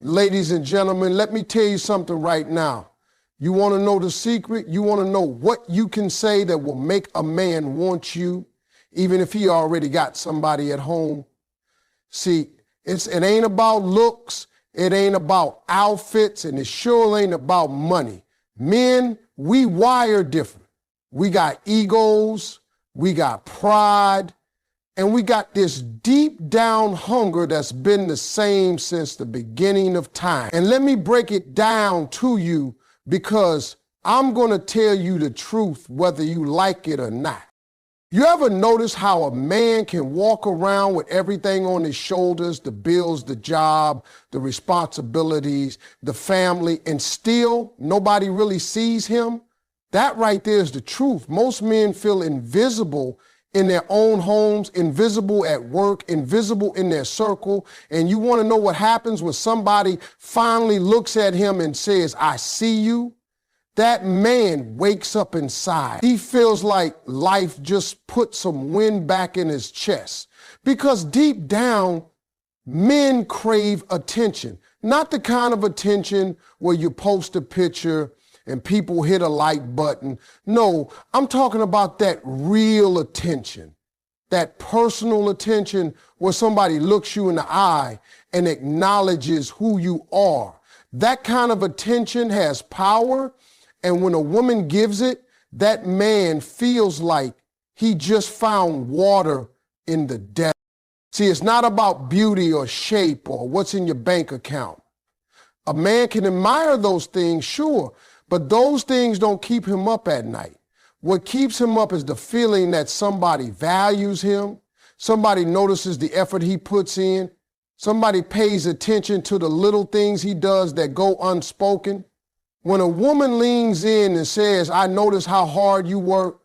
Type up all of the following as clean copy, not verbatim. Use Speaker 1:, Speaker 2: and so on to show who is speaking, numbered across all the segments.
Speaker 1: Ladies and gentlemen, let me tell you something right now. You want to know the secret? You want to know what you can say that will make a man want you, even if he already got somebody at home? See, it ain't about looks, it ain't about outfits, and it sure ain't about money. Men, we wire different. We got egos, we got pride, and we got this deep down hunger that's been the same since the beginning of time. And let me break it down to you because I'm going to tell you the truth whether you like it or not. You ever notice how a man can walk around with everything on his shoulders, the bills, the job, the responsibilities, the family, and still nobody really sees him? That right there is the truth. Most men feel invisible in their own homes, invisible at work, invisible in their circle. And you want to know what happens when somebody finally looks at him and says, "I see you"? That man wakes up inside. He feels like life just put some wind back in his chest. Because deep down, men crave attention. Not the kind of attention where you post a picture and people hit a like button. No, I'm talking about that real attention, that personal attention where somebody looks you in the eye and acknowledges who you are. That kind of attention has power, and when a woman gives it, that man feels like he just found water in the desert. See, it's not about beauty or shape or what's in your bank account. A man can admire those things, sure, but those things don't keep him up at night. What keeps him up is the feeling that somebody values him, somebody notices the effort he puts in, somebody pays attention to the little things he does that go unspoken. When a woman leans in and says, "I notice how hard you work,"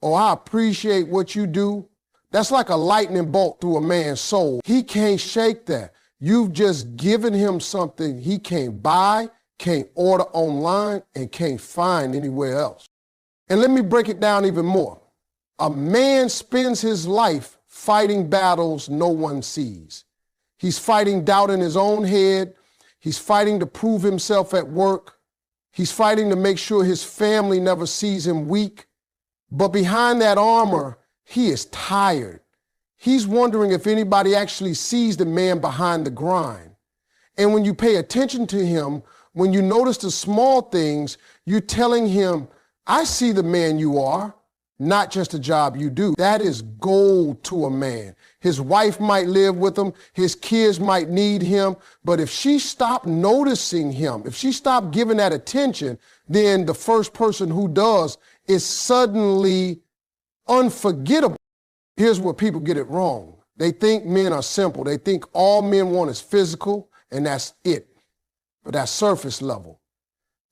Speaker 1: or "I appreciate what you do," that's like a lightning bolt through a man's soul. He can't shake that. You've just given him something he can't buy, can't order online, and can't find anywhere else. And let me break it down even more. A man spends his life fighting battles no one sees. He's fighting doubt in his own head. He's fighting to prove himself at work. He's fighting to make sure his family never sees him weak. But behind that armor, he is tired. He's wondering if anybody actually sees the man behind the grind. And when you pay attention to him, when you notice the small things, you're telling him, "I see the man you are, not just the job you do." That is gold to a man. His wife might live with him, his kids might need him, but if she stopped noticing him, if she stopped giving that attention, then the first person who does is suddenly unforgettable. Here's where people get it wrong. They think men are simple. They think all men want is physical, and that's it. But that's surface level.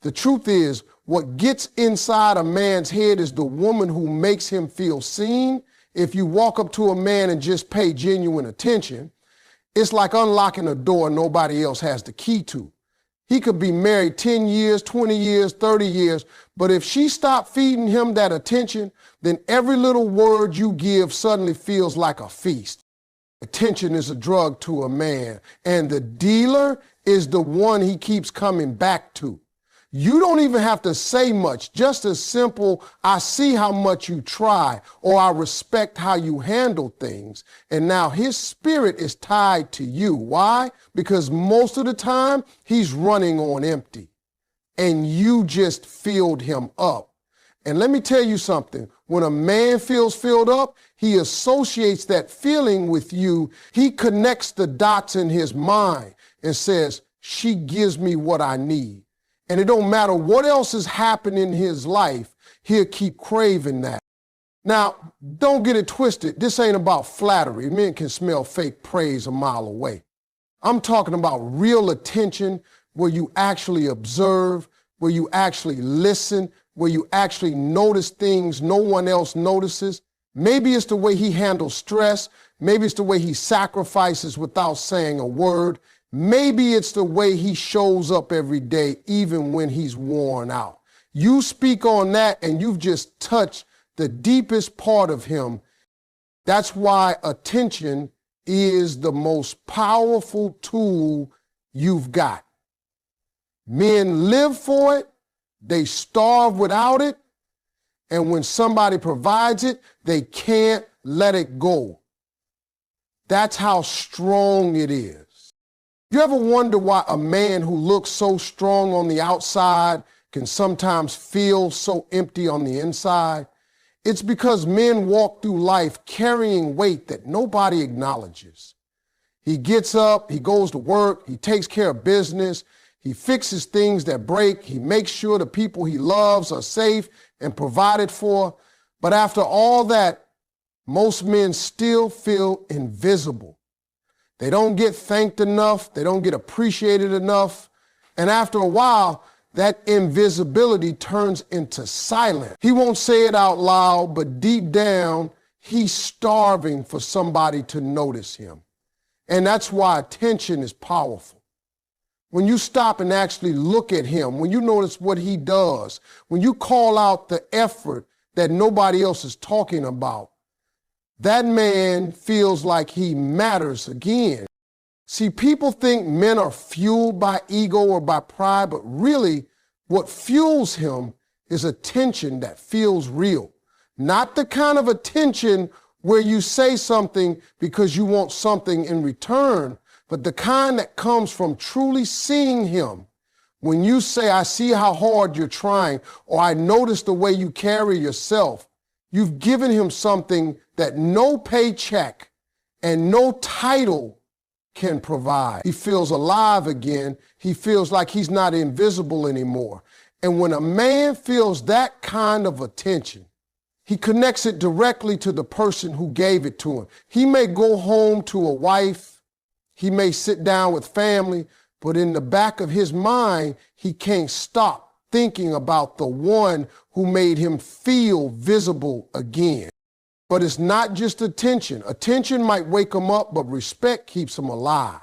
Speaker 1: The truth is, what gets inside a man's head is the woman who makes him feel seen. If you walk up to a man and just pay genuine attention, it's like unlocking a door nobody else has the key to. He could be married 10 years, 20 years, 30 years, but if she stopped feeding him that attention, then every little word you give suddenly feels like a feast. Attention is a drug to a man, and the dealer is the one he keeps coming back to. You don't even have to say much, just a simple, "I see how much you try," or "I respect how you handle things." And now his spirit is tied to you. Why? Because most of the time he's running on empty and you just filled him up. And let me tell you something, when a man feels filled up, he associates that feeling with you. He connects the dots in his mind and says, "She gives me what I need." And it don't matter what else is happening in his life, he'll keep craving that. Now, don't get it twisted. This ain't about flattery. Men can smell fake praise a mile away. I'm talking about real attention where you actually observe, where you actually listen, where you actually notice things no one else notices. Maybe it's the way he handles stress. Maybe it's the way he sacrifices without saying a word. Maybe it's the way he shows up every day, even when he's worn out. You speak on that and you've just touched the deepest part of him. That's why attention is the most powerful tool you've got. Men live for it, they starve without it, and when somebody provides it, they can't let it go. That's how strong it is. You ever wonder why a man who looks so strong on the outside can sometimes feel so empty on the inside? It's because men walk through life carrying weight that nobody acknowledges. He gets up, he goes to work, he takes care of business, he fixes things that break, he makes sure the people he loves are safe and provided for. But after all that, most men still feel invisible. They don't get thanked enough, they don't get appreciated enough, and after a while, that invisibility turns into silence. He won't say it out loud, but deep down, he's starving for somebody to notice him. And that's why attention is powerful. When you stop and actually look at him, when you notice what he does, when you call out the effort that nobody else is talking about, that man feels like he matters again. See, people think men are fueled by ego or by pride, but really what fuels him is attention that feels real. Not the kind of attention where you say something because you want something in return, but the kind that comes from truly seeing him. When you say, I see how hard you're trying, or I notice the way you carry yourself, you've given him something that no paycheck and no title can provide. He feels alive again. He feels like he's not invisible anymore. And when a man feels that kind of attention, he connects it directly to the person who gave it to him. He may go home to a wife, he may sit down with family, but in the back of his mind, he can't stop thinking about the one who made him feel visible again. But it's not just attention. Attention might wake him up, but respect keeps him alive.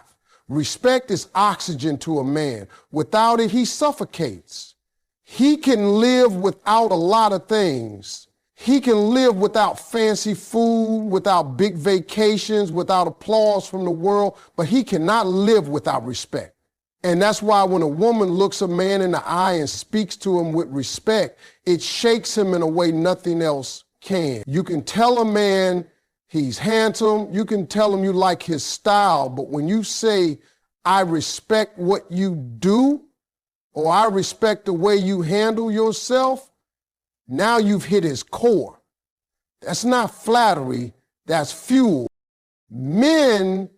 Speaker 1: Respect is oxygen to a man. Without it, he suffocates. He can live without a lot of things. He can live without fancy food, without big vacations, without applause from the world, but he cannot live without respect. And that's why when a woman looks a man in the eye and speaks to him with respect, it shakes him in a way nothing else can. You can tell a man he's handsome, you can tell him you like his style, but when you say, I respect what you do, or I respect the way you handle yourself, now you've hit his core. That's not flattery, that's fuel. Men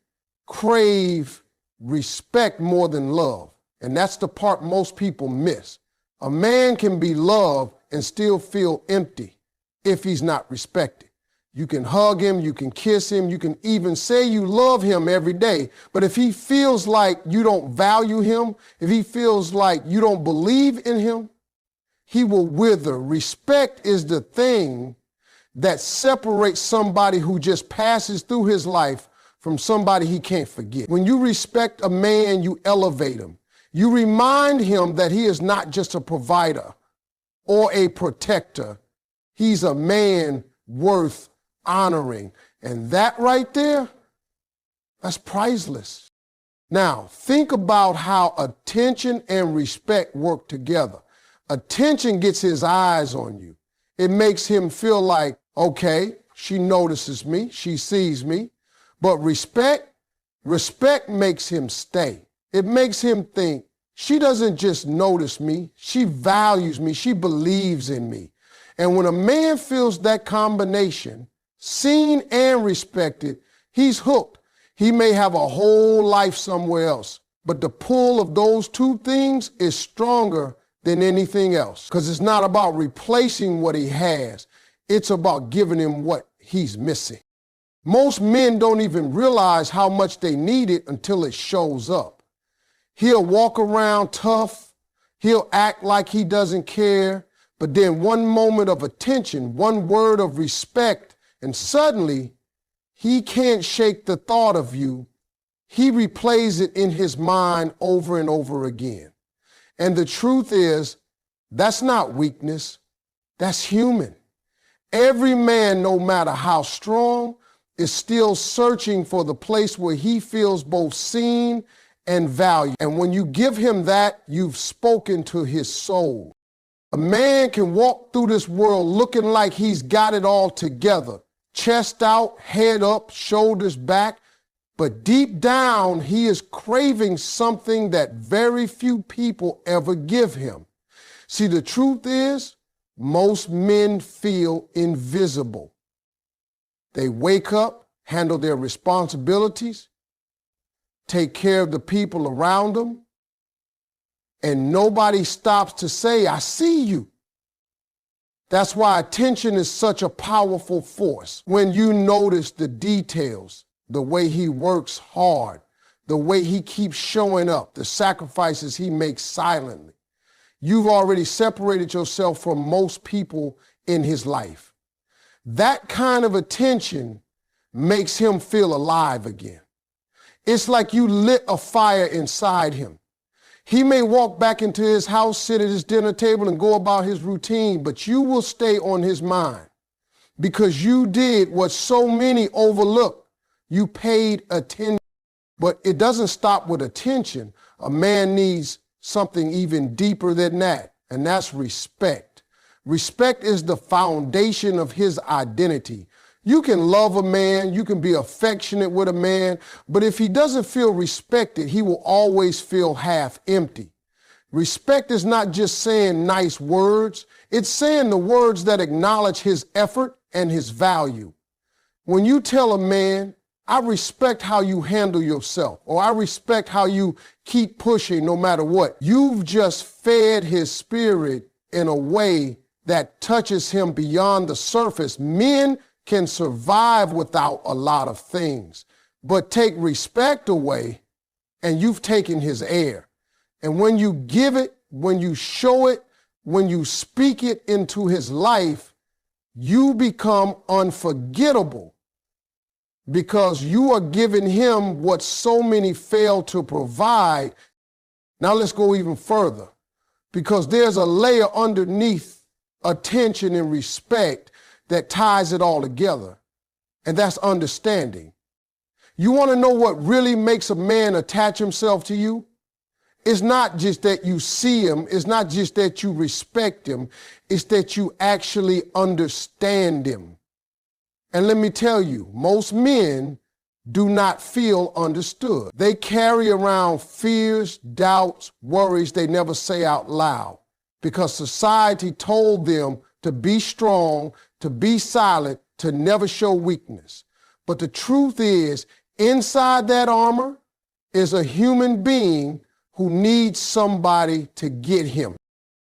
Speaker 1: crave respect more than love, and that's the part most people miss. A man can be loved and still feel empty if he's not respected. You can hug him, you can kiss him, you can even say you love him every day, but if he feels like you don't value him, if he feels like you don't believe in him, he will wither. Respect is the thing that separates somebody who just passes through his life from somebody he can't forget. When you respect a man, you elevate him. You remind him that he is not just a provider or a protector. He's a man worth honoring. And that right there, that's priceless. Now, think about how attention and respect work together. Attention gets his eyes on you. It makes him feel like, okay, she notices me, she sees me. But respect makes him stay. It makes him think, she doesn't just notice me, she values me, she believes in me. And when a man feels that combination, seen and respected, he's hooked. He may have a whole life somewhere else, but the pull of those two things is stronger than anything else, because it's not about replacing what he has. It's about giving him what he's missing. Most men don't even realize how much they need it until it shows up. He'll walk around tough. He'll act like he doesn't care. But then one moment of attention, one word of respect, and suddenly he can't shake the thought of you. He replays it in his mind over and over again. And the truth is, that's not weakness, that's human. Every man, no matter how strong, is still searching for the place where he feels both seen and value. And when you give him that, you've spoken to his soul. A man can walk through this world looking like he's got it all together, chest out, head up, shoulders back, but deep down, he is craving something that very few people ever give him. See, the truth is, most men feel invisible. They wake up, handle their responsibilities, take care of the people around them, and nobody stops to say, I see you. That's why attention is such a powerful force. When you notice the details, the way he works hard, the way he keeps showing up, the sacrifices he makes silently, you've already separated yourself from most people in his life. That kind of attention makes him feel alive again. It's like you lit a fire inside him. He may walk back into his house, sit at his dinner table, and go about his routine, but you will stay on his mind because you did what so many overlook. You paid attention. But it doesn't stop with attention. A man needs something even deeper than that, and that's respect. Respect is the foundation of his identity. You can love a man, you can be affectionate with a man, but if he doesn't feel respected, he will always feel half empty. Respect is not just saying nice words, it's saying the words that acknowledge his effort and his value. When you tell a man, I respect how you handle yourself, or I respect how you keep pushing no matter what, you've just fed his spirit in a way that touches him beyond the surface. Men can survive without a lot of things, but take respect away and you've taken his air. And when you give it, when you show it, when you speak it into his life, you become unforgettable because you are giving him what so many fail to provide. Now let's go even further, because there's a layer underneath attention and respect that ties it all together, and that's understanding. You want to know what really makes a man attach himself to you? It's not just that you see him, it's not just that you respect him, it's that you actually understand him. And let me tell you, most men do not feel understood. They carry around fears, doubts, worries they never say out loud because society told them to be strong, to be silent, to never show weakness. But the truth is, inside that armor is a human being who needs somebody to get him.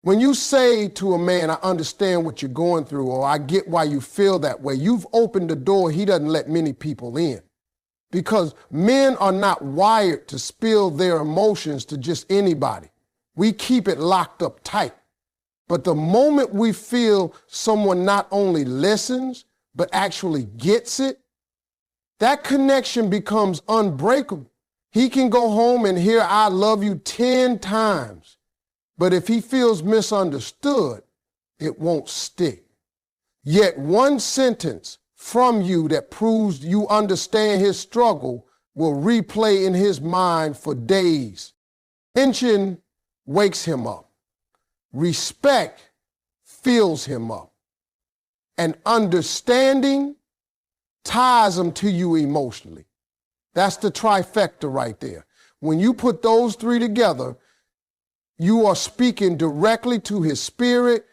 Speaker 1: When you say to a man, I understand what you're going through, or I get why you feel that way, you've opened the door he doesn't let many people in. Because men are not wired to spill their emotions to just anybody. We keep it locked up tight. But the moment we feel someone not only listens, but actually gets it, that connection becomes unbreakable. He can go home and hear I love you 10 times, but if he feels misunderstood, it won't stick. Yet one sentence from you that proves you understand his struggle will replay in his mind for days. Tension wakes him up. Respect fills him up. And understanding ties him to you emotionally. That's the trifecta right there. When you put those three together, you are speaking directly to his spirit.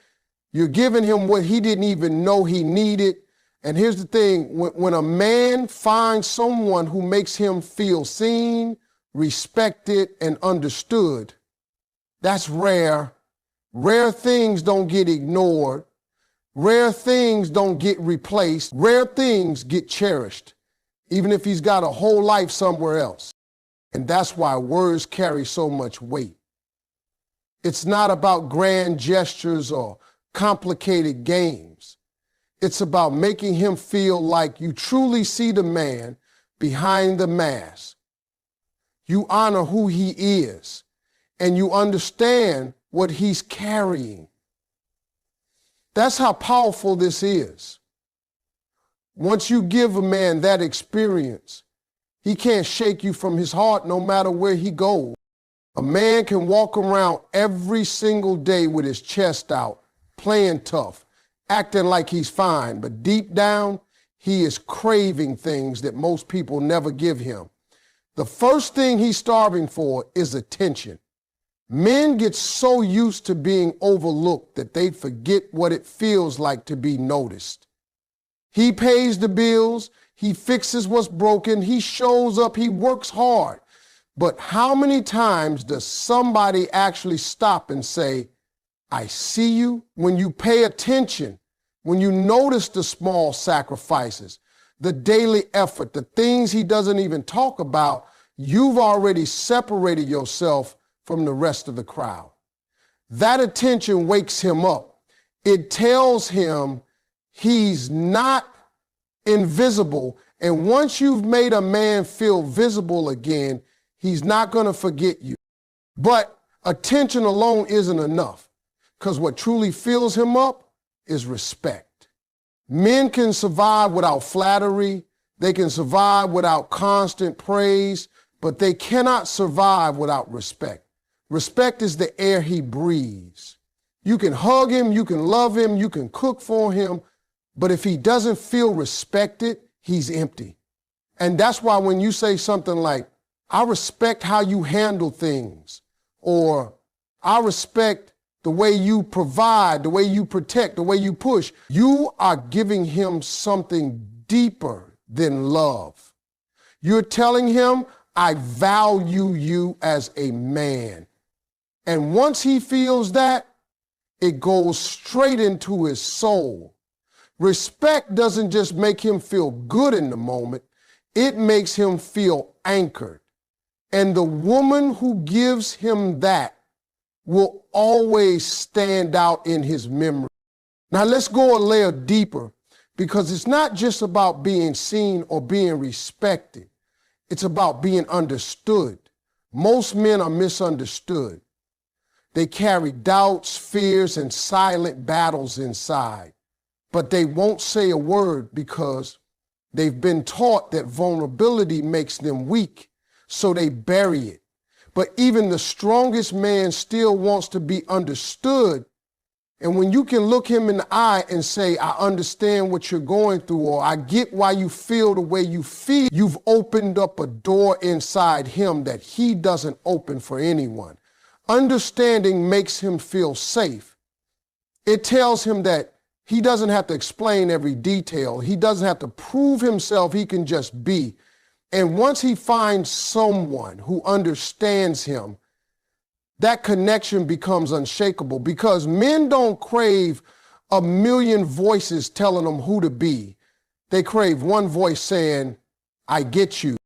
Speaker 1: You're giving him what he didn't even know he needed. And here's the thing, when a man finds someone who makes him feel seen, respected, and understood, that's rare. Rare things don't get ignored. Rare things don't get replaced. Rare things get cherished, even if he's got a whole life somewhere else. And that's why words carry so much weight. It's not about grand gestures or complicated games. It's about making him feel like you truly see the man behind the mask. You honor who he is, and you understand what he's carrying. That's how powerful this is. Once you give a man that experience, He can't shake you from his heart no matter where he goes. A man can walk around every single day with his chest out, playing tough, acting like he's fine, but deep down, he is craving things that most people never give him. The first thing he's starving for is attention. Men get so used to being overlooked that they forget what it feels like to be noticed. He pays the bills, he fixes what's broken, he shows up, he works hard. But how many times does somebody actually stop and say, I see you? When you pay attention, when you notice the small sacrifices, the daily effort, the things he doesn't even talk about, you've already separated yourself from the rest of the crowd. That attention wakes him up. It tells him he's not invisible. And once you've made a man feel visible again, he's not going to forget you. But attention alone isn't enough, because what truly fills him up is respect. Men can survive without flattery. They can survive without constant praise, but they cannot survive without respect. Respect is the air he breathes. You can hug him, you can love him, you can cook for him, but if he doesn't feel respected, he's empty. And that's why when you say something like, I respect how you handle things, or I respect the way you provide, the way you protect, the way you push, you are giving him something deeper than love. You're telling him, I value you as a man. And once he feels that, it goes straight into his soul. Respect doesn't just make him feel good in the moment, it makes him feel anchored. And the woman who gives him that will always stand out in his memory. Now let's go a layer deeper, because it's not just about being seen or being respected. It's about being understood. Most men are misunderstood. They carry doubts, fears, and silent battles inside, but they won't say a word because they've been taught that vulnerability makes them weak, so they bury it. But even the strongest man still wants to be understood. And when you can look him in the eye and say, I understand what you're going through, or I get why you feel the way you feel, you've opened up a door inside him that he doesn't open for anyone. Understanding makes him feel safe. It tells him that he doesn't have to explain every detail. He doesn't have to prove himself. He can just be. And once he finds someone who understands him, that connection becomes unshakable, because men don't crave a million voices telling them who to be. They crave one voice saying, I get you.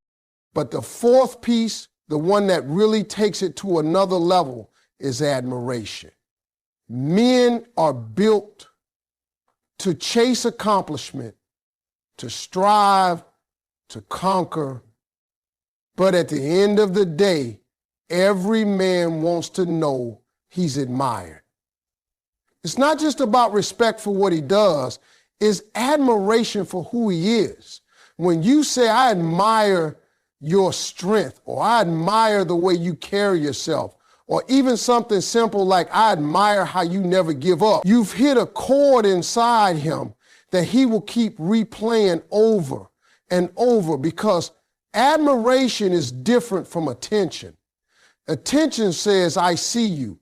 Speaker 1: But the fourth piece, the one that really takes it to another level, is admiration. Men are built to chase accomplishment, to strive, to conquer. But at the end of the day, every man wants to know he's admired. It's not just about respect for what he does, it's admiration for who he is. When you say, I admire your strength, or I admire the way you carry yourself, or even something simple like, I admire how you never give up, you've hit a chord inside him that he will keep replaying over and over, because admiration is different from attention. Attention says, I see you.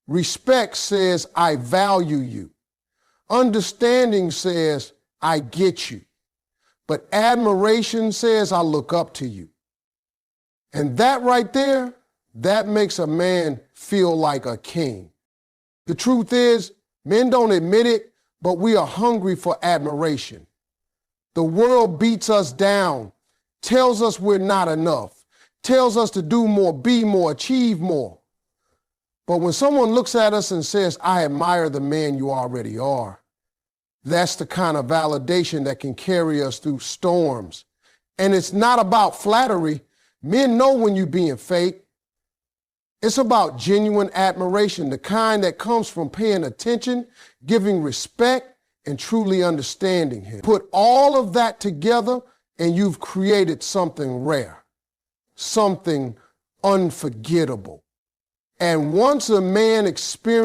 Speaker 1: Respect says, I value you. Understanding says, I get you. But admiration says, I look up to you. And that right there, that makes a man feel like a king. The truth is, men don't admit it, but we are hungry for admiration. The world beats us down, tells us we're not enough, tells us to do more, be more, achieve more. But when someone looks at us and says, I admire the man you already are, that's the kind of validation that can carry us through storms. And it's not about flattery. Men know when you're being fake. It's about genuine admiration, the kind that comes from paying attention, giving respect, and truly understanding him. Put all of that together, and you've created something rare. something unforgettable. And once a man experiences